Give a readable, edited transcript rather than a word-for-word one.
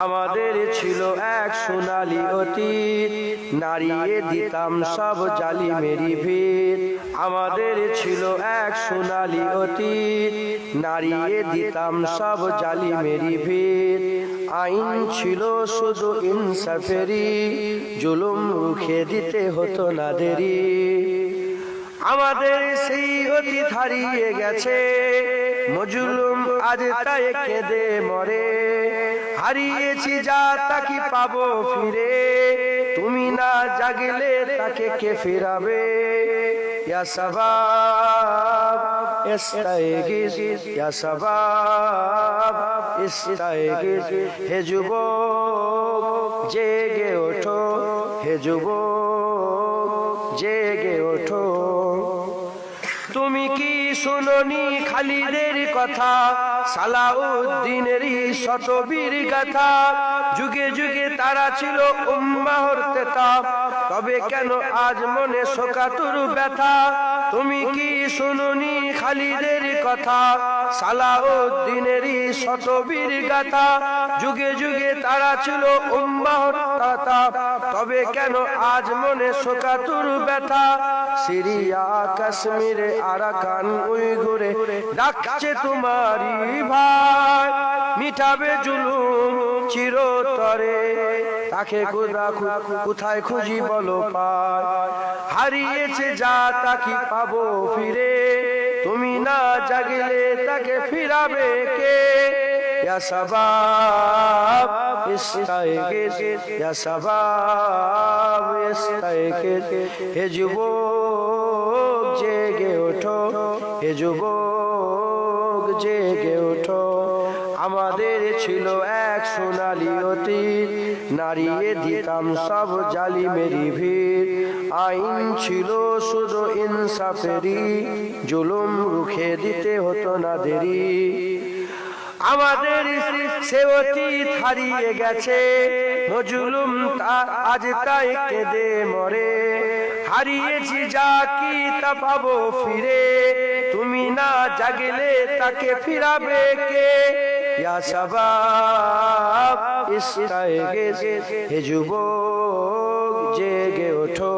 আমাদের ছিল এক সোনালী অতীত, নাড়িয়ে দিতাম সব জালিমেরই ভিত। আমাদের ছিল এক সোনালী অতীত, নাড়িয়ে দিতাম সব জালিমেরই ভিত। আইন ছিল শুধু ইনসাফেরই, জুলুম রুখে দিতে হতো না দেরি। আমাদের সেই অতীত হারিয়ে গেছে, মজলুম আজ তাই কেঁদে মরে। হারিয়েছি যা তাকে পাবো ফিরে, তুমি না জাগলে তাকে কে ফিরাবে। ইয়া শাবাব ইস্তাইগিজ, ইয়া শাবাব ইস্তাইগিজ। হে যুবক জেগে ওঠো, হে যুবক জেগে ওঠো। তুমি কি শুনোনি খালিদের কথা, সালাউদ্দিনেরই শতবীর গাথা। যুগে যুগে তারা ছিল উম্মাহর তেতা, তবে কেন আজ মনে শোকাতুর ব্যথা। তুমি কি শুনোনি খালিদের কথা, সালাউদ্দিনেরই শতবীর গাথা। যুগে যুগে তারা ছিল উম্মাহর তেতা, তবে কেন আজ মনে শোকাতুর ব্যথা। সিরিয়া কাশ্মীরে আরাকান উইগুরে ডাকছে তোমারই ভাই, মিটাবে জুলুম চিরতরে, তাকে কোথায় খুঁজি বলো পায়। হারিয়েছে যা তাকে পাবো ফিরে, তুমি না জাগলে তাকে ফিরাবে কে। ইয়া শাবাব ইস্তাইগিজ, ইয়া শাবাব ইস্তাইগিজ। হে যুবক জেগে ওঠো, হে যুবক জেগে ওঠো। আমাদের ছিল এক সোনালী অতীত, নাড়িয়ে দিতাম সব জালিমেরই ভিত। আইন ছিল শুধু ইনসাফেরই, জুলুম রুখে দিতে হতো না দেরি। আমাদের সে অতীত হারিয়ে গেছে, মজলুম আজ তাই কেঁদে মরে। হারিয়েছি যা কি তা পাবো ফিরে, তুমি না জাগলে তাকে ফিরাবে কে। ইয়া শাবাব ইস্তাইগিজ, হে যুবক জেগে ওঠো।